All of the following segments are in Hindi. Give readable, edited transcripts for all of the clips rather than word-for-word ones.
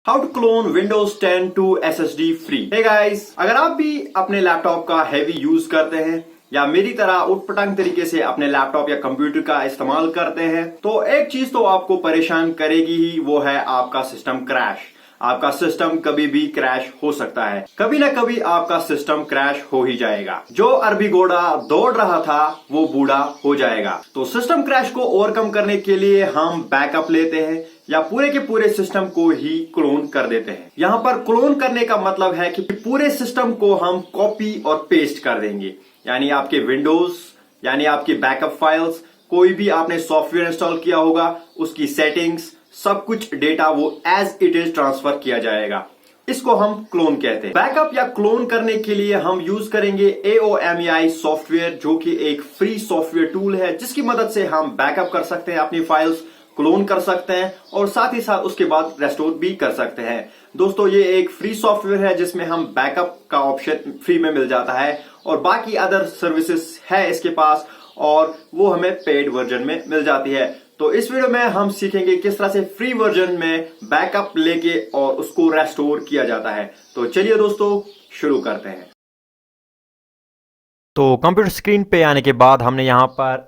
How to clone Windows 10 to SSD free. Hey guys, अगर आप भी अपने लैपटॉप का हैवी यूज करते हैं या मेरी तरह उटपटांग तरीके से अपने लैपटॉप या कंप्यूटर का इस्तेमाल करते हैं तो एक चीज तो आपको परेशान करेगी ही, वो है आपका सिस्टम क्रैश। आपका सिस्टम कभी भी क्रैश हो सकता है, कभी ना कभी आपका सिस्टम क्रैश हो ही जाएगा। जो अरबी घोड़ा दौड़ रहा था वो बूढ़ा हो जाएगा। तो सिस्टम क्रैश को ओवरकम करने के लिए हम बैकअप लेते हैं या पूरे के पूरे सिस्टम को ही क्लोन कर देते हैं। यहाँ पर क्लोन करने का मतलब है कि पूरे सिस्टम को हम कॉपी और पेस्ट कर देंगे, यानी आपके विंडोज, यानी आपकी बैकअप फाइल्स, कोई भी आपने सॉफ्टवेयर इंस्टॉल किया होगा, उसकी सेटिंग्स, सब कुछ डेटा वो एज इट इज ट्रांसफर किया जाएगा। इसको हम क्लोन कहते हैं। बैकअप या क्लोन करने के लिए हम यूज करेंगे AOMEI सॉफ्टवेयर, जो कि एक फ्री सॉफ्टवेयर टूल है जिसकी मदद से हम बैकअप कर सकते हैं, अपनी फाइल्स क्लोन कर सकते हैं और साथ ही साथ उसके बाद रेस्टोर भी कर सकते हैं। दोस्तों, ये एक फ्री सॉफ्टवेयर है जिसमें हम बैकअप का ऑप्शन फ्री में मिल जाता है और बाकी अदर सर्विसेज है इसके पास और वो हमें पेड वर्जन में मिल जाती है। तो इस वीडियो में हम सीखेंगे किस तरह से फ्री वर्जन में बैकअप लेके और उसको रेस्टोर किया जाता है। तो चलिए दोस्तों, शुरू करते हैं। तो कंप्यूटर स्क्रीन पे आने के बाद हमने यहाँ पर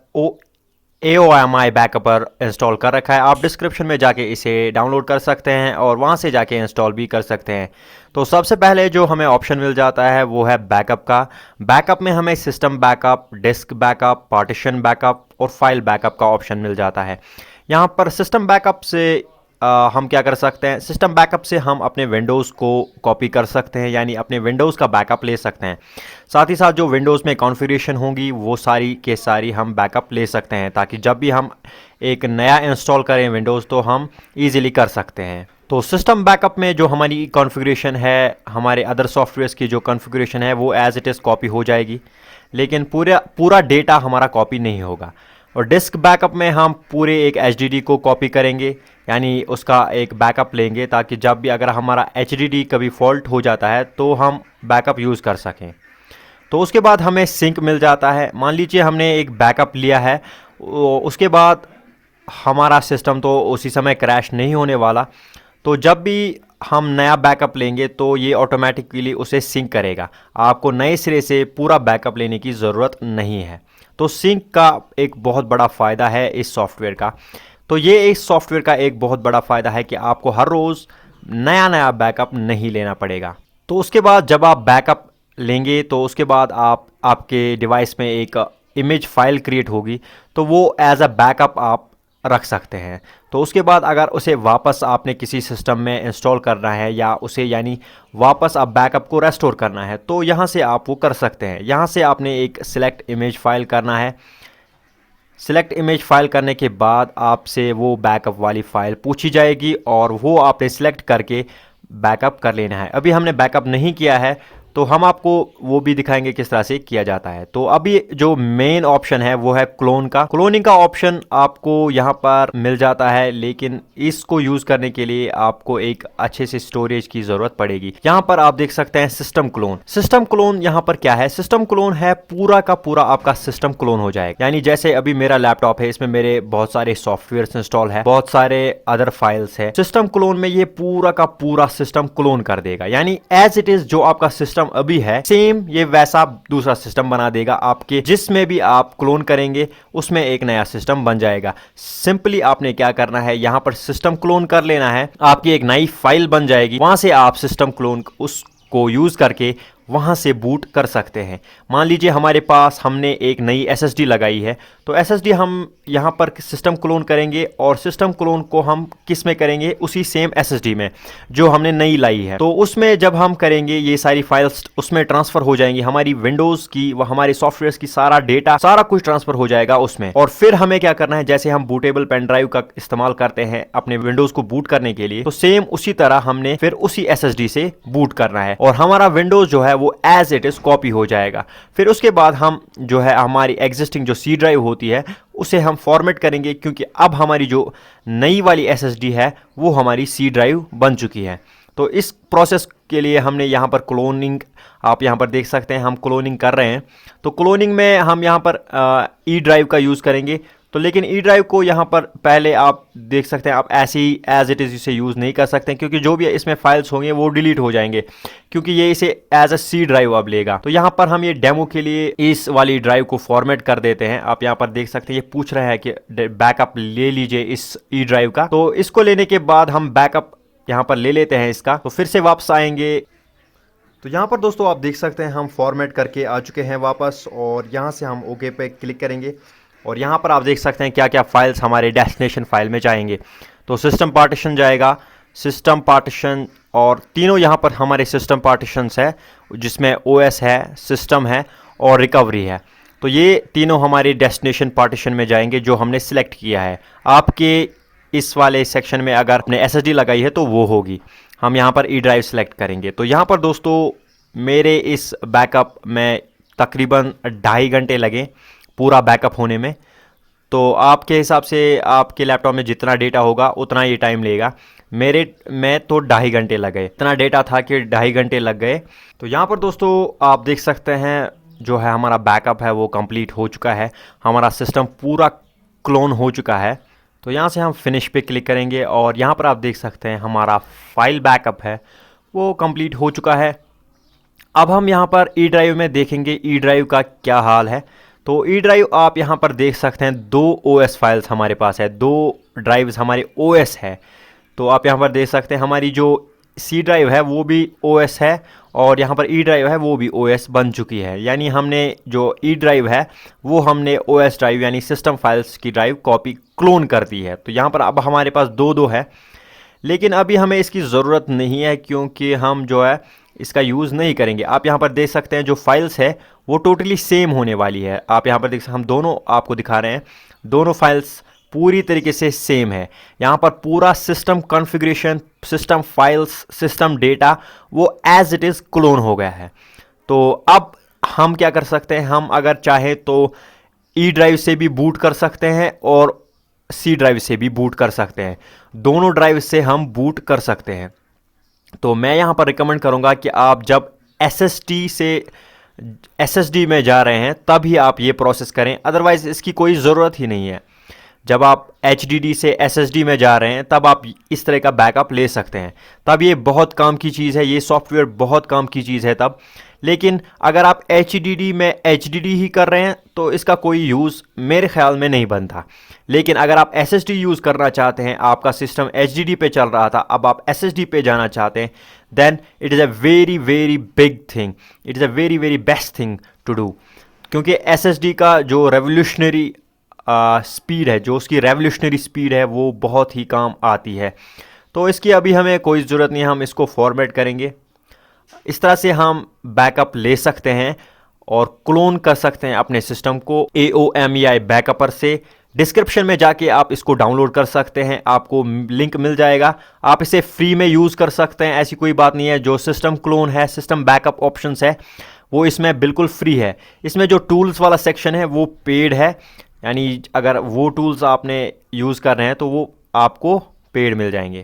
AOMEI बैकअपर इंस्टॉल कर रखा है। आप डिस्क्रिप्शन में जाके इसे डाउनलोड कर सकते हैं और वहाँ से जाके इंस्टॉल भी कर सकते हैं। तो सबसे पहले जो हमें ऑप्शन मिल जाता है वो है बैकअप का। बैकअप में हमें system backup, disk backup, partition backup और फाइल बैकअप का ऑप्शन मिल जाता है। यहाँ पर सिस्टम बैकअप से हम क्या कर सकते हैं, सिस्टम बैकअप से हम अपने विंडोज़ को कॉपी कर सकते हैं, यानी अपने विंडोज़ का बैकअप ले सकते हैं। साथ ही साथ जो विंडोज़ में कॉन्फ़िगरेशन होंगी वो सारी के सारी हम बैकअप ले सकते हैं, ताकि जब भी हम एक नया इंस्टॉल करें विंडोज़ तो हम ईज़िली कर सकते हैं। तो सिस्टम बैकअप में जो हमारी कॉन्फ़िगरेशन है, हमारे अदर सॉफ्टवेयर्स की जो कॉन्फ़िगरेशन है वो एज़ इट इज़ कॉपी हो जाएगी, लेकिन पूरा डेटा हमारा कॉपी नहीं होगा। और डिस्क बैकअप में हम पूरे एक HDD को कॉपी करेंगे, यानी उसका एक बैकअप लेंगे, ताकि जब भी अगर हमारा HDD कभी फॉल्ट हो जाता है तो हम बैकअप यूज़ कर सकें। तो उसके बाद हमें सिंक मिल जाता है। मान लीजिए हमने एक बैकअप लिया है, उसके बाद हमारा सिस्टम तो उसी समय क्रैश नहीं होने वाला, तो जब भी हम नया बैकअप लेंगे तो ये ऑटोमेटिकली उसे सिंक करेगा। आपको नए सिरे से पूरा बैकअप लेने की ज़रूरत नहीं है। तो सिंक का एक बहुत बड़ा फ़ायदा है इस सॉफ्टवेयर का। तो ये इस सॉफ्टवेयर का एक बहुत बड़ा फ़ायदा है कि आपको हर रोज़ नया बैकअप नहीं लेना पड़ेगा। तो उसके बाद जब आप बैकअप लेंगे तो उसके बाद आपके डिवाइस में एक इमेज फाइल क्रिएट होगी, तो वो एज अ बैकअप आप रख सकते हैं। तो उसके बाद अगर उसे वापस आपने किसी सिस्टम में इंस्टॉल करना है या उसे यानी वापस आप बैकअप को रेस्टोर करना है तो यहाँ से आप वो कर सकते हैं। यहाँ से आपने एक सिलेक्ट इमेज फाइल करना है। सिलेक्ट इमेज फाइल करने के बाद आपसे वो बैकअप वाली फ़ाइल पूछी जाएगी और वो आपने सिलेक्ट करके बैकअप कर लेना है। अभी हमने बैकअप नहीं किया है तो हम आपको वो भी दिखाएंगे किस तरह से किया जाता है। तो अभी जो मेन ऑप्शन है वो है क्लोन का। क्लोनिंग का ऑप्शन आपको यहाँ पर मिल जाता है, लेकिन इसको यूज़ करने के लिए आपको एक अच्छे से स्टोरेज की ज़रूरत पड़ेगी। यहाँ पर आप देख सकते हैं सिस्टम क्लोन। सिस्टम क्लोन यहाँ पर क्या है, सिस्टम क्लोन है पूरा का पूरा आपका सिस्टम क्लोन हो जाएगा। यानी जैसे अभी मेरा लैपटॉप है, इसमें मेरे बहुत सारे सॉफ्टवेयर इंस्टॉल है, बहुत सारे अदर फाइल्स है। सिस्टम क्लोन में ये पूरा का पूरा सिस्टम क्लोन कर देगा, यानी एज इट इज जो आपका सिस्टम अभी है सेम ये वैसा दूसरा सिस्टम बना देगा। आपके जिसमें भी आप क्लोन करेंगे उसमें एक नया सिस्टम बन जाएगा। सिंपली आपने क्या करना है, यहां पर सिस्टम क्लोन कर लेना है, आपकी एक नई फाइल बन जाएगी, वहां से आप सिस्टम क्लोन उसको यूज करके वहाँ से बूट कर सकते हैं। मान लीजिए हमारे पास हमने एक नई SSD लगाई है, तो SSD हम यहाँ पर सिस्टम क्लोन करेंगे और सिस्टम क्लोन को हम किस में करेंगे, उसी सेम SSD में जो हमने नई लाई है। तो उसमें जब हम करेंगे ये सारी फाइल्स उसमें ट्रांसफ़र हो जाएंगी, हमारी विंडोज़ की व हमारे सॉफ्टवेयर की सारा डेटा सारा कुछ ट्रांसफ़र हो जाएगा उसमें। और फिर हमें क्या करना है, जैसे हम बूटेबल पेन ड्राइव का इस्तेमाल करते हैं अपने विंडोज़ को बूट करने के लिए, तो सेम उसी तरह हमने फिर उसी SSD से बूट करना है और हमारा विंडोज़ जो है वो एज इट इज कॉपी हो जाएगा। फिर उसके बाद हम जो है हमारी एग्जिस्टिंग जो C ड्राइव होती है उसे हम फॉर्मेट करेंगे, क्योंकि अब हमारी जो नई वाली SSD है वो हमारी C ड्राइव बन चुकी है। तो इस प्रोसेस के लिए हमने यहाँ पर क्लोनिंग, आप यहाँ पर देख सकते हैं हम क्लोनिंग कर रहे हैं। तो क्लोनिंग में हम यहाँ पर E ड्राइव का यूज़ करेंगे। तो लेकिन ई ड्राइव को यहाँ पर पहले आप देख सकते हैं, आप ऐसे ही एज इट इज़ इसे यूज़ नहीं कर सकते क्योंकि जो भी इसमें फाइल्स होंगे वो डिलीट हो जाएंगे, क्योंकि ये इसे एज अ सी ड्राइव अब लेगा। तो यहाँ पर हम ये डेमो के लिए इस वाली ड्राइव को फॉर्मेट कर देते हैं। आप यहाँ पर देख सकते हैं ये पूछ रहा है कि बैकअप ले लीजिए इस ई ड्राइव का। तो इसको लेने के बाद हम बैकअप यहाँ पर ले लेते हैं इसका। तो फिर से वापस आएंगे। तो यहाँ पर दोस्तों आप देख सकते हैं हम फॉर्मेट करके आ चुके हैं वापस, और यहाँ से हम ओके पे क्लिक करेंगे और यहाँ पर आप देख सकते हैं क्या क्या फाइल्स हमारे डेस्टिनेशन फाइल में जाएंगे। तो सिस्टम पार्टीशन जाएगा, सिस्टम पार्टीशन, और तीनों यहाँ पर हमारे सिस्टम पार्टीशंस है जिसमें ओएस है, सिस्टम है और रिकवरी है। तो ये तीनों हमारे डेस्टिनेशन पार्टीशन में जाएंगे जो हमने सिलेक्ट किया है। आपके इस वाले सेक्शन में अगर आपने एसएसडी लगाई है तो वो होगी। हम यहाँ पर ई ड्राइव सेलेक्ट करेंगे। तो यहाँ पर दोस्तों मेरे इस बैकअप में तकरीबन 2.5 घंटे लगे पूरा बैकअप होने में। तो आपके हिसाब से आपके लैपटॉप में जितना डेटा होगा उतना ये टाइम लेगा। मेरे में तो 2.5 घंटे लग गए, इतना डेटा था कि 2.5 घंटे लग गए। तो यहाँ पर दोस्तों आप देख सकते हैं जो है हमारा बैकअप है वो कंप्लीट हो चुका है, हमारा सिस्टम पूरा क्लोन हो चुका है। तो यहाँ से हम फिनिश पे क्लिक करेंगे और यहाँ पर आप देख सकते हैं हमारा फाइल बैकअप है वो कंप्लीट हो चुका है। अब हम यहाँ पर ई ड्राइव में देखेंगे ई ड्राइव का क्या हाल है। तो ई ड्राइव आप यहाँ पर देख सकते हैं 2 ओएस फाइल्स हमारे पास है, 2 ड्राइव्स हमारे ओएस है। तो आप यहाँ पर देख सकते हैं हमारी जो सी ड्राइव है वो भी ओएस है और यहाँ पर ई ड्राइव है वो भी ओएस बन चुकी है। यानी हमने जो ई ड्राइव है वो हमने ओएस ड्राइव यानी सिस्टम फाइल्स की ड्राइव कॉपी क्लोन कर दी है। तो यहाँ पर अब हमारे पास 2 है, लेकिन अभी हमें इसकी ज़रूरत नहीं है क्योंकि हम जो है इसका यूज़ नहीं करेंगे। आप यहाँ पर देख सकते हैं जो फाइल्स है वो टोटली सेम होने वाली है। आप यहाँ पर देख सकते हैं हम दोनों आपको दिखा रहे हैं, दोनों फाइल्स पूरी तरीके से सेम है। यहाँ पर पूरा system configuration, system files, system data वो एज इट इज़ क्लोन हो गया है। तो अब हम क्या कर सकते हैं, हम अगर चाहें तो ई ड्राइव से भी बूट कर सकते हैं और सी ड्राइव से भी बूट कर सकते हैं। दोनों ड्राइव से हम बूट कर सकते हैं। तो मैं यहाँ पर रिकमेंड करूँगा कि आप जब एसएसडी से एसएसडी में जा रहे हैं तभी आप ये प्रोसेस करें, अदरवाइज़ इसकी कोई ज़रूरत ही नहीं है। जब आप एचडीडी से एसएसडी में जा रहे हैं तब आप इस तरह का बैकअप ले सकते हैं, तब ये बहुत काम की चीज़ है, ये सॉफ्टवेयर बहुत काम की चीज़ है तब। लेकिन अगर आप एचडीडी में एचडीडी ही कर रहे हैं तो इसका कोई यूज़ मेरे ख्याल में नहीं बनता। लेकिन अगर आप एसएसडी यूज़ करना चाहते हैं, आपका सिस्टम एचडीडी पे चल रहा था, अब आप एसएसडी पे जाना चाहते हैं, then it is a very very big thing, it is a very very best thing to do. क्योंकि एसएसडी का जो रेवोल्यूशनरी स्पीड है, जो उसकी रेवोल्यूशनरी स्पीड है वो बहुत ही काम आती है। तो इसकी अभी हमें कोई ज़रूरत नहीं है, हम इसको फॉर्मेट करेंगे। इस तरह से हम बैकअप ले सकते हैं और क्लोन कर सकते हैं अपने सिस्टम को AOMEI बैकअपर से। डिस्क्रिप्शन में जाके आप इसको डाउनलोड कर सकते हैं, आपको लिंक मिल जाएगा। आप इसे फ्री में यूज़ कर सकते हैं, ऐसी कोई बात नहीं है। जो सिस्टम क्लोन है, सिस्टम बैकअप ऑप्शंस है वो इसमें बिल्कुल फ्री है। इसमें जो टूल्स वाला सेक्शन है वो पेड है, यानी अगर वो टूल्स आपने यूज़ कर रहे हैं तो वो आपको पेड मिल जाएंगे।